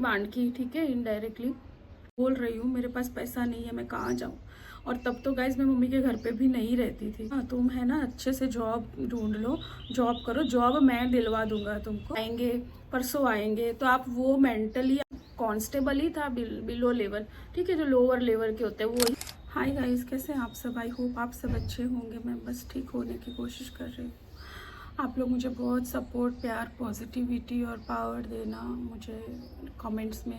Demand की, ठीक है, इनडायरेक्टली बोल रही हूँ मेरे पास पैसा नहीं है, मैं कहाँ जाऊँ। और तब तो गाइज मैं मम्मी के घर पे भी नहीं रहती थी। हाँ, तुम है ना अच्छे से जॉब ढूंढ लो, जॉब करो, जॉब मैं दिलवा दूंगा तुमको। आएंगे परसों आएंगे, तो आप वो मेंटली कांस्टेबल ही था, बिलो लेवल, ठीक है, जो लोअर लेवल के होते हैं वो ही। हाय गाइस, कैसे हैं आप सब? आई होप आप सब अच्छे होंगे। मैं बस ठीक होने की कोशिश कर रही हूँ। आप लोग मुझे बहुत सपोर्ट, प्यार, पॉजिटिविटी और पावर देना, मुझे कमेंट्स में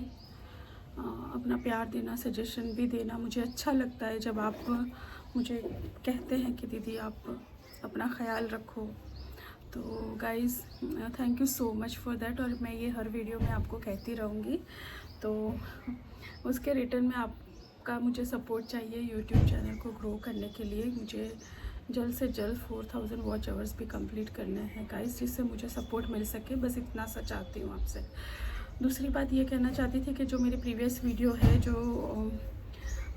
अपना प्यार देना, सजेशन भी देना। मुझे अच्छा लगता है जब आप मुझे कहते हैं कि दीदी आप अपना ख्याल रखो। तो guys, thank you so much for that. और मैं ये हर वीडियो में आपको कहती रहूँगी। तो उसके रिटर्न में आपका मुझे सपोर्ट चाहिए यूट्यूब चैनल को ग्रो करने के लिए। मुझे जल्द से जल्द 4000 वॉच आवर्स भी कंप्लीट करने हैं गाइस, जिससे मुझे सपोर्ट मिल सके। बस इतना सा चाहती हूँ आपसे। दूसरी बात ये कहना चाहती थी कि जो मेरी प्रीवियस वीडियो है जो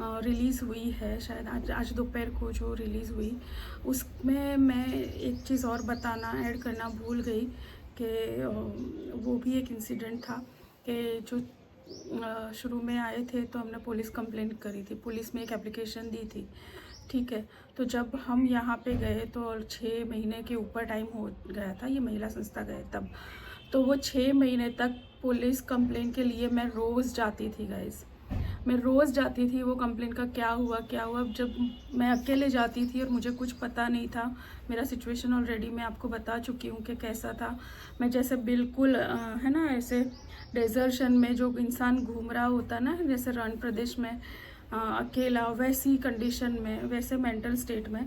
रिलीज़ हुई है, शायद आज दोपहर को जो रिलीज़ हुई, उसमें मैं एक चीज़ और बताना ऐड करना भूल गई कि वो भी एक इंसिडेंट था कि जो शुरू में आए थे तो हमने पुलिस कंप्लेंट करी थी, पुलिस में एक एप्लीकेशन दी थी, ठीक है। तो जब हम यहाँ पे गए तो 6 महीने के ऊपर टाइम हो गया था, ये महिला संस्था गए तब। तो वो 6 महीने तक पुलिस कंप्लेंट के लिए मैं रोज़ जाती थी गाइस, मैं रोज़ जाती थी। वो कंप्लेंट का क्या हुआ क्या हुआ, जब मैं अकेले जाती थी और मुझे कुछ पता नहीं था। मेरा सिचुएशन ऑलरेडी मैं आपको बता चुकी हूँ कि कैसा था। मैं जैसे बिल्कुल है ना, ऐसे डेजर्शन में जो इंसान घूम रहा होता ना, जैसे रण प्रदेश में अकेला, वैसी कंडीशन में, वैसे मेंटल स्टेट में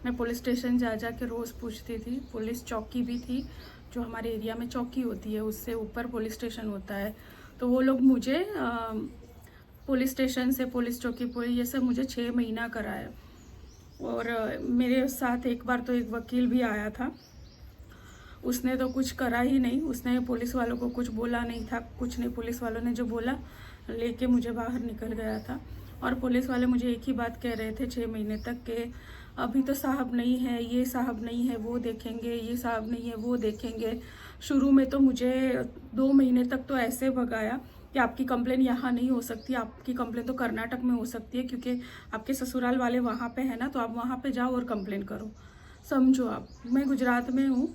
मैं पुलिस स्टेशन जा जा के रोज़ पूछती थी। पुलिस चौकी भी थी, जो हमारे एरिया में चौकी होती है, उससे ऊपर पुलिस स्टेशन होता है। तो वो लोग मुझे पुलिस स्टेशन से पुलिस चौकी पुलिस ये सब मुझे 6 महीना कराया। और मेरे साथ एक बार तो एक वकील भी आया था, उसने तो कुछ करा ही नहीं, उसने पुलिस वालों को कुछ बोला नहीं था, कुछ नहीं। पुलिस वालों ने जो बोला लेके मुझे बाहर निकल गया था। और पुलिस वाले मुझे एक ही बात कह रहे थे 6 महीने तक कि अभी तो साहब नहीं है, ये साहब नहीं है, वो देखेंगे, ये साहब नहीं है, वो देखेंगे। शुरू में तो मुझे 2 महीने तक तो ऐसे भगाया कि आपकी कंप्लेन यहाँ नहीं हो सकती, आपकी कंप्लेन तो कर्नाटक में हो सकती है, क्योंकि आपके ससुराल वाले वहाँ पे है ना, तो आप वहाँ पे जाओ और कंप्लेन करो। समझो आप, मैं गुजरात में हूँ,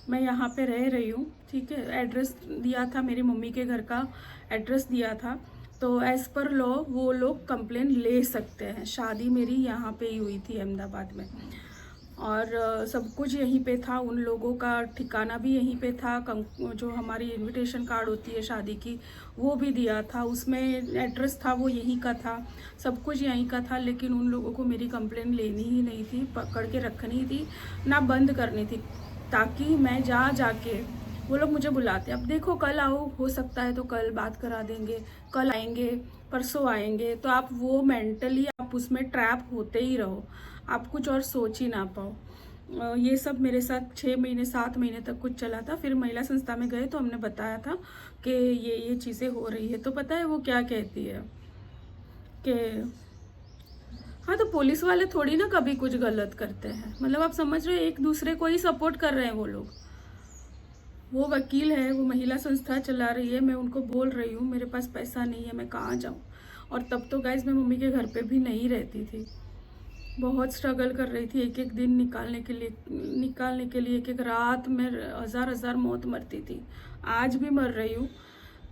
मैं यहाँ पे रह रही हूँ, ठीक है। एड्रेस दिया था, मेरी मम्मी के घर का एड्रेस दिया था, तो एज़ पर लॉ वो लोग कंप्लेन ले सकते हैं। शादी मेरी यहाँ पे ही हुई थी अहमदाबाद में, और सब कुछ यहीं पे था, उन लोगों का ठिकाना भी यहीं पे था। जो हमारी इनविटेशन कार्ड होती है शादी की, वो भी दिया था, उसमें एड्रेस था वो यहीं का था, सब कुछ यहीं का था। लेकिन उन लोगों को मेरी कंप्लेन लेनी ही नहीं थी, पकड़ के रखनी थी ना, बंद करनी थी, ताकि मैं जाके वो लोग मुझे बुलाते, अब देखो कल आओ, हो सकता है तो कल बात करा देंगे, कल आएंगे, परसों आएंगे। तो आप वो मेंटली आप उसमें ट्रैप होते ही रहो, आप कुछ और सोच ही ना पाओ। ये सब मेरे साथ 6 महीने 7 महीने तक कुछ चला था। फिर महिला संस्था में गए तो हमने बताया था कि ये चीज़ें हो रही है। तो पता है वो क्या कहती है कि हाँ, तो पुलिस वाले थोड़ी ना कभी कुछ गलत करते हैं, मतलब आप समझ रहे हो, एक दूसरे को ही सपोर्ट कर रहे हैं वो लोग। वो वकील है, वो महिला संस्था चला रही है, मैं उनको बोल रही हूँ मेरे पास पैसा नहीं है, मैं कहाँ जाऊँ। और तब तो गाइज मैं मम्मी के घर पे भी नहीं रहती थी, बहुत स्ट्रगल कर रही थी, एक एक दिन निकालने के लिए एक एक रात में हज़ार मौत मरती थी। आज भी मर रही हूँ,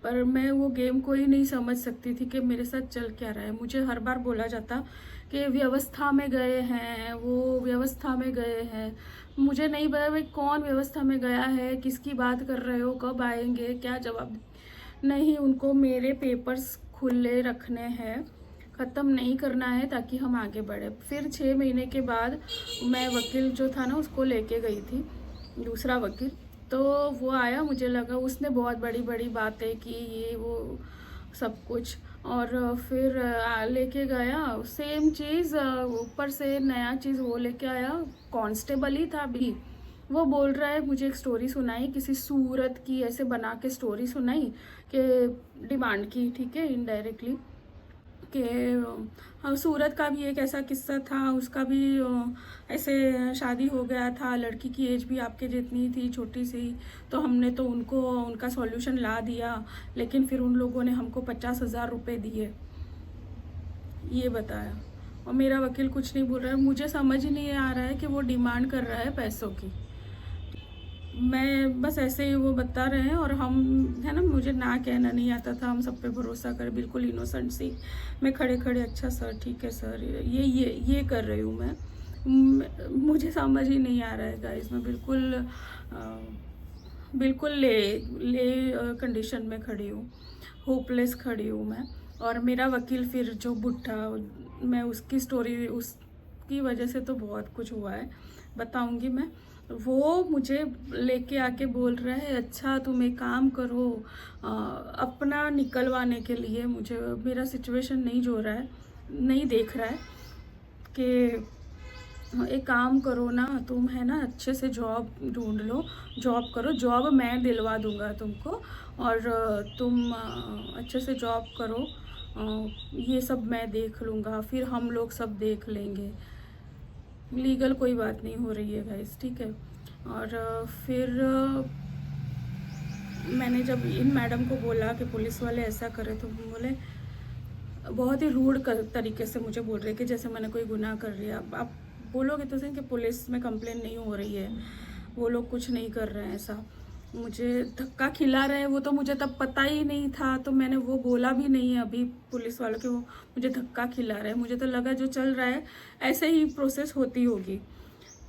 पर मैं वो गेम को ही नहीं समझ सकती थी कि मेरे साथ चल क्या रहा है। मुझे हर बार बोला जाता कि व्यवस्था में गए हैं, वो व्यवस्था में गए हैं। मुझे नहीं पता भाई कौन व्यवस्था में गया है, किसकी बात कर रहे हो, कब आएंगे, क्या जवाब। नहीं, उनको मेरे पेपर्स खुले रखने हैं, ख़त्म नहीं करना है, ताकि हम आगे बढ़े। फिर 6 महीने के बाद मैं वकील जो था ना उसको लेके गई थी, दूसरा वकील। तो वो आया, मुझे लगा उसने बहुत बड़ी बड़ी बातें की, ये वो सब कुछ। और फिर लेके गया सेम चीज़, ऊपर से नया चीज़ वो लेके आया, कांस्टेबल ही था भी। वो बोल रहा है, मुझे एक स्टोरी सुनाई किसी सूरत की, ऐसे बना के स्टोरी सुनाई कि डिमांड की, ठीक है, इनडायरेक्टली कि सूरत का भी एक ऐसा किस्सा था, उसका भी ऐसे शादी हो गया था, लड़की की एज भी आपके जितनी थी, छोटी सी। तो हमने तो उनको उनका सॉल्यूशन ला दिया, लेकिन फिर उन लोगों ने हमको 50,000 रुपये दिए, ये बताया। और मेरा वकील कुछ नहीं बोल रहा है। मुझे समझ ही नहीं आ रहा है कि वो डिमांड कर रहा है पैसों की। मैं बस ऐसे ही वो बता रहे हैं, और हम है ना, मुझे ना कहना नहीं आता था, हम सब पे भरोसा कर, बिल्कुल इनोसेंट सी मैं खड़े खड़े अच्छा सर, ठीक है सर, ये कर रही हूँ मैं। मुझे समझ ही नहीं आ रहा है गाइस, मैं बिल्कुल ले कंडीशन में खड़ी हूँ, होपलेस खड़ी हूँ मैं। और मेरा वकील फिर जो बुढ़ा, मैं उसकी स्टोरी, उसकी वजह से तो बहुत कुछ हुआ है, बताऊंगी मैं। वो मुझे लेके आके बोल रहा है, अच्छा तुम एक काम करो, अपना निकलवाने के लिए, मुझे मेरा सिचुएशन नहीं जो रहा है, नहीं देख रहा है, कि एक काम करो ना तुम, है ना, अच्छे से जॉब ढूंढ लो, जॉब करो, जॉब मैं दिलवा दूंगा तुमको, और तुम अच्छे से जॉब करो, ये सब मैं देख लूँगा, फिर हम लोग सब देख लेंगे, लीगल कोई बात नहीं हो रही है गाइस, ठीक है। और फिर मैंने जब इन मैडम को बोला कि पुलिस वाले ऐसा करे, तो बोले, बहुत ही रूड तरीके से मुझे बोल रहे कि जैसे मैंने कोई गुनाह कर लिया। आप बोलोगे तो सही कि पुलिस में कंप्लेन नहीं हो रही है, वो लोग कुछ नहीं कर रहे हैं ऐसा। मुझे धक्का खिला रहे हैं, वो तो मुझे तब पता ही नहीं था, तो मैंने वो बोला भी नहीं है अभी पुलिस वालों के, वो मुझे धक्का खिला रहे हैं। मुझे तो लगा जो चल रहा है ऐसे ही प्रोसेस होती होगी।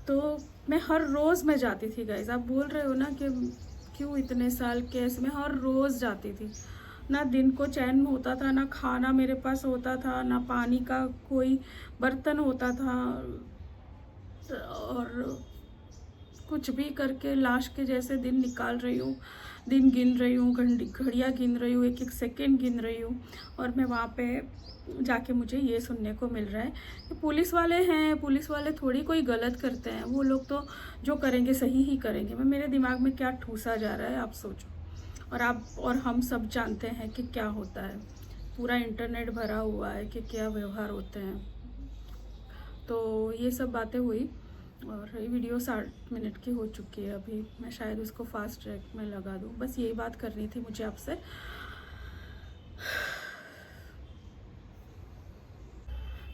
तो मैं हर रोज़ मैं जाती थी गाइस, आप बोल रहे हो ना कि क्यों इतने साल केस में, हर रोज़ जाती थी। ना दिन को चैन होता था, ना खाना मेरे पास होता था, ना पानी का कोई बर्तन होता था, और कुछ भी करके लाश के जैसे दिन निकाल रही हूँ, दिन गिन रही हूँ, घड़ियाँ गिन रही हूँ, एक एक सेकेंड गिन रही हूँ। और मैं वहाँ पे जाके मुझे ये सुनने को मिल रहा है कि पुलिस वाले हैं, पुलिस वाले थोड़ी कोई गलत करते हैं, वो लोग तो जो करेंगे सही ही करेंगे। मैं, मेरे दिमाग में क्या ठूसा जा रहा है आप सोचो। और हम सब जानते हैं कि क्या होता है, पूरा इंटरनेट भरा हुआ है कि क्या व्यवहार होते हैं। तो ये सब बातें हुई, और ये वीडियो 60 मिनट की हो चुकी है अभी, मैं शायद उसको फास्ट ट्रैक में लगा दूँ। बस यही बात करनी थी मुझे आपसे।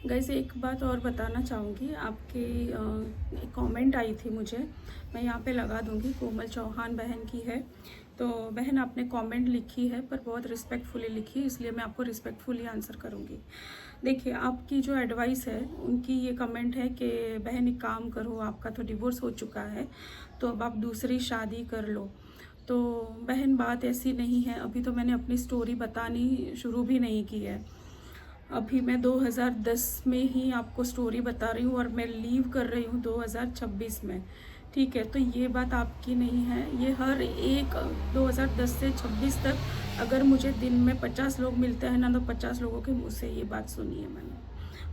गाइस एक बात और बताना चाहूँगी, आपकी एक कमेंट आई थी मुझे, मैं यहाँ पे लगा दूँगी, कोमल चौहान बहन की है। तो बहन आपने कमेंट लिखी है, पर बहुत रिस्पेक्टफुली लिखी, इसलिए मैं आपको रिस्पेक्टफुली आंसर करूँगी। देखिए आपकी जो एडवाइस है, उनकी ये कमेंट है कि बहन एक काम करो, आपका तो डिवोर्स हो चुका है, तो अब आप दूसरी शादी कर लो। तो बहन बात ऐसी नहीं है, अभी तो मैंने अपनी स्टोरी बतानी शुरू भी नहीं की है। अभी मैं 2010 में ही आपको स्टोरी बता रही हूँ, और मैं लीव कर रही हूँ 2026 में, ठीक है। तो ये बात आपकी नहीं है, ये हर एक 2010 से 26 तक अगर मुझे दिन में 50 लोग मिलते हैं ना, तो 50 लोगों के मुँह से ये बात सुनी है मैंने।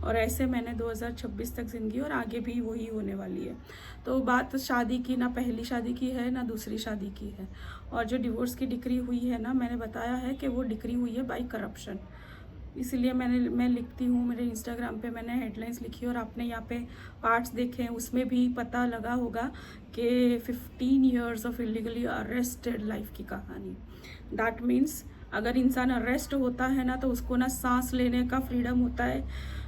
और ऐसे मैंने 2026 तक ज़िंदगी, और आगे भी वही होने वाली है। तो बात शादी की, ना पहली शादी की है ना दूसरी शादी की है। और जो डिवोर्स की डिक्री हुई है ना, मैंने बताया है कि वो डिक्री हुई है बाय करप्शन, इसीलिए मैं लिखती हूँ, मेरे इंस्टाग्राम पे मैंने हेडलाइंस लिखी, और आपने यहाँ पे पार्ट्स देखे हैं, उसमें भी पता लगा होगा कि 15 years of illegally arrested life की कहानी। दैट मीन्स अगर इंसान अरेस्ट होता है ना, तो उसको ना सांस लेने का फ्रीडम होता है,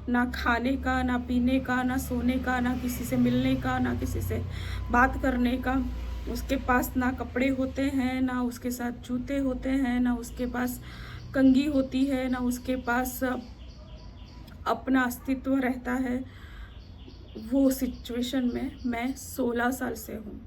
ना खाने का, ना पीने का, ना सोने का, ना किसी से मिलने का, ना किसी से बात करने का। उसके पास ना कपड़े होते हैं, ना उसके साथ जूते होते हैं, ना उसके पास कंघी होती है, ना उसके पास अपना अस्तित्व रहता है। वो सिचुएशन में मैं 16 साल से हूँ,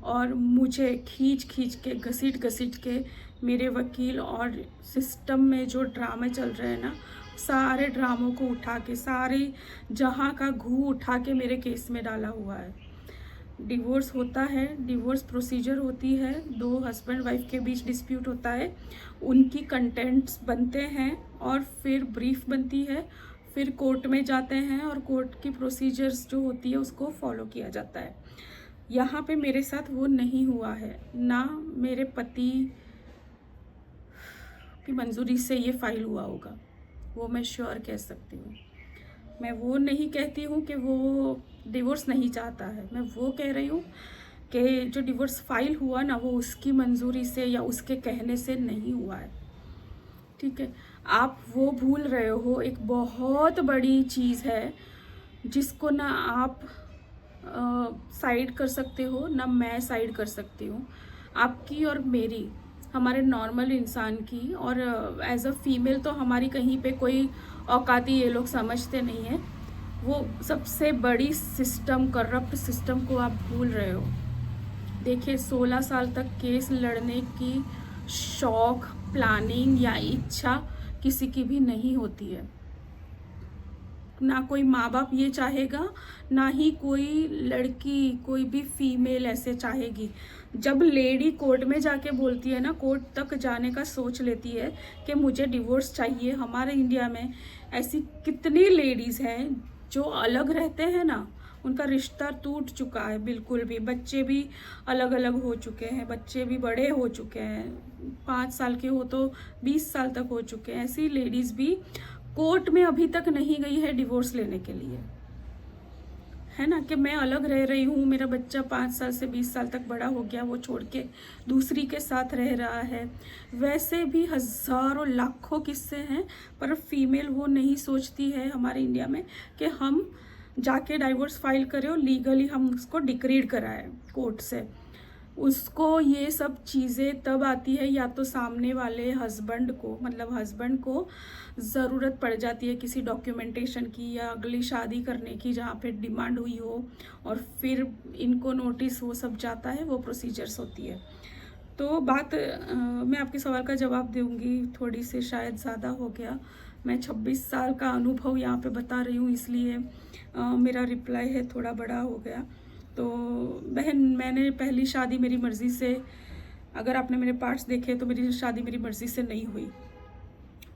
और मुझे खींच खींच के, घसीट के मेरे वकील और सिस्टम में जो ड्रामे चल रहे हैं ना, सारे ड्रामों को उठा के, सारे जहाँ का घू उठा के मेरे केस में डाला हुआ है। डिवोर्स होता है, डिवोर्स प्रोसीजर होती है, दो हस्बैंड वाइफ के बीच डिस्प्यूट होता है, उनकी कंटेंट्स बनते हैं, और फिर ब्रीफ बनती है, फिर कोर्ट में जाते हैं, और कोर्ट की प्रोसीजर्स जो होती है उसको फॉलो किया जाता है। यहाँ पे मेरे साथ वो नहीं हुआ है, ना मेरे पति की मंजूरी से ये फाइल हुआ होगा, वो मैं श्योर कह सकती हूँ। मैं वो नहीं कहती हूँ कि वो डिवोर्स नहीं चाहता है, मैं वो कह रही हूँ कि जो डिवोर्स फाइल हुआ ना वो उसकी मंजूरी से या उसके कहने से नहीं हुआ है, ठीक है। आप वो भूल रहे हो, एक बहुत बड़ी चीज़ है जिसको ना आप साइड कर सकते हो ना मैं साइड कर सकती हूँ, आपकी और मेरी, हमारे नॉर्मल इंसान की। और एज अ फीमेल तो हमारी कहीं पे कोई औकाती ये लोग समझते नहीं है। वो सबसे बड़ी सिस्टम, करप्ट सिस्टम को आप भूल रहे हो। देखिए 16 साल तक केस लड़ने की शौक, प्लानिंग या इच्छा किसी की भी नहीं होती है। ना कोई माँ बाप ये चाहेगा, ना ही कोई लड़की, कोई भी फीमेल ऐसे चाहेगी। जब लेडी कोर्ट में जाके बोलती है ना, कोर्ट तक जाने का सोच लेती है कि मुझे डिवोर्स चाहिए। हमारे इंडिया में ऐसी कितनी लेडीज़ हैं जो अलग रहते हैं ना, उनका रिश्ता टूट चुका है बिल्कुल भी, बच्चे भी अलग अलग हो चुके हैं, बच्चे भी बड़े हो चुके हैं, 5 साल के हो तो 20 साल तक हो चुके हैं। ऐसी लेडीज़ भी कोर्ट में अभी तक नहीं गई है डिवोर्स लेने के लिए, है ना, कि मैं अलग रह रही हूँ, मेरा बच्चा 5 साल से 20 साल तक बड़ा हो गया, वो छोड़ के दूसरी के साथ रह रहा है। वैसे भी हज़ारों लाखों किस्से हैं, पर फीमेल वो नहीं सोचती है हमारे इंडिया में कि हम जाके डाइवोर्स फाइल करें और लीगली हम उसको डिक्रीड कराएं कोर्ट से। उसको ये सब चीज़ें तब आती है या तो सामने वाले हस्बैंड को, मतलब हस्बैंड को ज़रूरत पड़ जाती है किसी डॉक्यूमेंटेशन की या अगली शादी करने की जहाँ पे डिमांड हुई हो, और फिर इनको नोटिस वो सब जाता है, वो प्रोसीजर्स होती है। तो बात मैं आपके सवाल का जवाब दूंगी, थोड़ी से शायद ज़्यादा हो गया। मैं 26 साल का अनुभव यहाँ पे बता रही हूँ, इसलिए मेरा रिप्लाई है थोड़ा बड़ा हो गया। तो बहन, मैंने पहली शादी मेरी मर्ज़ी से, अगर आपने मेरे पार्ट्स देखे तो मेरी शादी मेरी मर्ज़ी से नहीं हुई,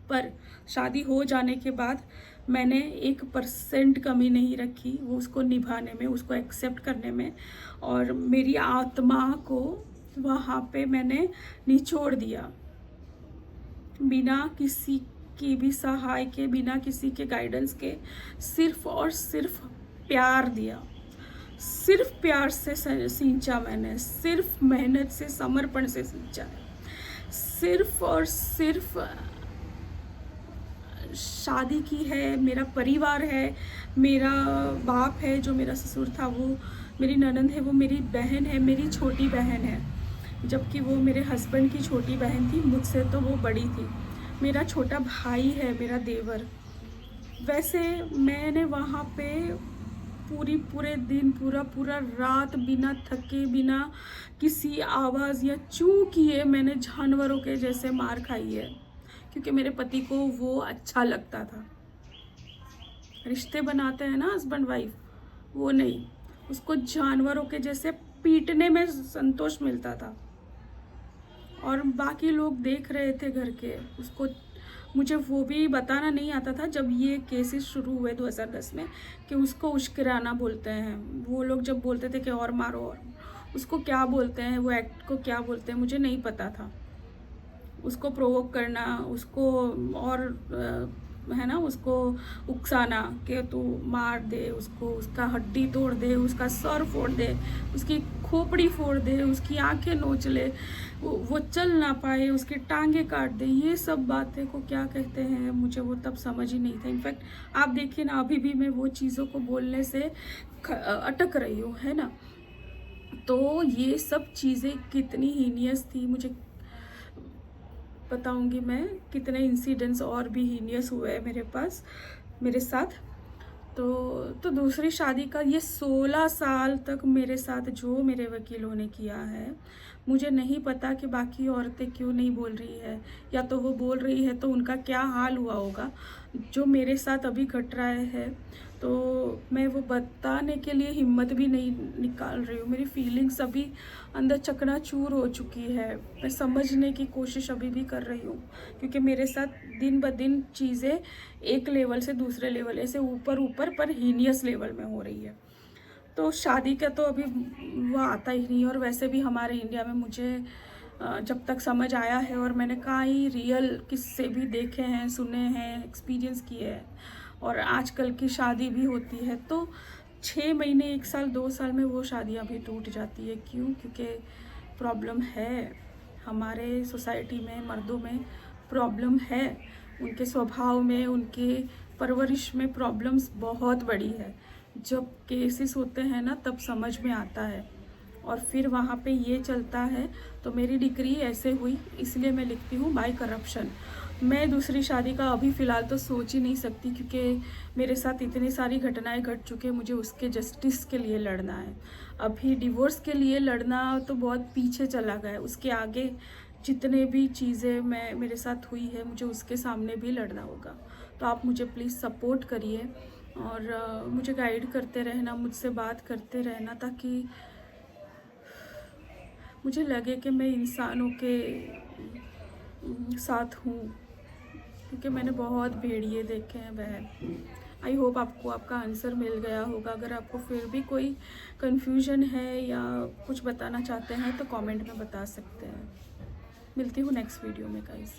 पर शादी हो जाने के बाद मैंने 1% कमी नहीं रखी वो उसको निभाने में, उसको एक्सेप्ट करने में, और मेरी आत्मा को वहाँ पे मैंने निचोड़ दिया, बिना किसी की भी सहाय के, बिना किसी के गाइडेंस के, सिर्फ और सिर्फ प्यार दिया, सिर्फ प्यार से सींचा मैंने, सिर्फ मेहनत से, समर्पण से सींचा है, सिर्फ और सिर्फ शादी की है, मेरा परिवार है, मेरा बाप है, जो मेरा ससुर था वो, मेरी ननंद है, वो मेरी बहन है, मेरी छोटी बहन है, जबकि वो मेरे हस्बैंड की छोटी बहन थी, मुझसे तो वो बड़ी थी, मेरा छोटा भाई है, मेरा देवर। वैसे मैंने वहाँ पे पूरे दिन, पूरा रात बिना थके, बिना किसी आवाज़ या चू किए मैंने जानवरों के जैसे मार खाई है, क्योंकि मेरे पति को वो अच्छा लगता था। रिश्ते बनाते हैं ना हस्बैंड वाइफ, वो नहीं, उसको जानवरों के जैसे पीटने में संतोष मिलता था, और बाकी लोग देख रहे थे घर के उसको। मुझे वो भी बताना नहीं आता था जब ये केसेस शुरू हुए 2010 में, कि उसको उश्किराना बोलते हैं वो लोग, जब बोलते थे कि और मारो, और उसको क्या बोलते हैं, वो एक्ट को क्या बोलते हैं मुझे नहीं पता था। उसको प्रोवोक करना, उसको और है ना, उसको उकसाना कि तू मार दे उसको, उसका हड्डी तोड़ दे, उसका सर फोड़ दे, उसकी खोपड़ी फोड़ दे, उसकी आंखें नोच ले, वो चल ना पाए, उसकी टांगे काट दे, ये सब बातें को क्या कहते हैं मुझे वो तब समझ ही नहीं था। इनफैक्ट आप देखिए ना, अभी भी मैं वो चीज़ों को बोलने से अटक रही हूँ, है ना। तो ये सब चीज़ें कितनी हीनियस थी, मुझे बताऊंगी मैं, कितने इंसिडेंट्स और भी हीनियस हुए हैं मेरे पास, मेरे साथ। तो दूसरी शादी का ये 16 साल तक मेरे साथ जो मेरे वकीलों ने किया है, मुझे नहीं पता कि बाकी औरतें क्यों नहीं बोल रही है, या तो वो बोल रही है तो उनका क्या हाल हुआ होगा जो मेरे साथ अभी घट रहा है। तो मैं वो बताने के लिए हिम्मत भी नहीं निकाल रही हूँ, मेरी फीलिंग्स अभी अंदर चकनाचूर हो चुकी है, मैं समझने की कोशिश अभी भी कर रही हूँ, क्योंकि मेरे साथ दिन ब दिन चीज़ें एक लेवल से दूसरे लेवल, ऐसे ऊपर पर हीनियस लेवल में हो रही है। तो शादी का तो अभी वो आता ही नहीं, और वैसे भी हमारे इंडिया में मुझे जब तक समझ आया है और मैंने कई रियल किस्से भी देखे हैं, सुने हैं, एक्सपीरियंस किए हैं। और आजकल की शादी भी होती है तो 6 महीने, 1 साल, 2 साल में वो शादियां भी टूट जाती है। क्यों? क्योंकि प्रॉब्लम है हमारे सोसाइटी में, मर्दों में प्रॉब्लम है, उनके स्वभाव में, उनके परवरिश में प्रॉब्लम्स बहुत बड़ी है। जब केसेस होते हैं ना तब समझ में आता है। और फिर वहाँ पे ये चलता है। तो मेरी डिग्री ऐसे हुई, इसलिए मैं लिखती हूँ बाय करप्शन। मैं दूसरी शादी का अभी फ़िलहाल तो सोच ही नहीं सकती, क्योंकि मेरे साथ इतनी सारी घटनाएं घट चुकी हैं। मुझे उसके जस्टिस के लिए लड़ना है। अभी डिवोर्स के लिए लड़ना तो बहुत पीछे चला गया है। उसके आगे जितने भी चीज़ें मेरे साथ हुई है, मुझे उसके सामने भी लड़ना होगा। तो आप मुझे प्लीज़ सपोर्ट करिए और मुझे गाइड करते रहना, मुझसे बात करते रहना, ताकि मुझे लगे कि मैं इंसानों के साथ हूँ। क्योंकि मैंने बहुत भेड़िए देखे हैं बहन। आई होप आपको आपका आंसर मिल गया होगा। अगर आपको फिर भी कोई कन्फ्यूजन है या कुछ बताना चाहते हैं तो कमेंट में बता सकते हैं। मिलती हूँ नेक्स्ट वीडियो में गाइस।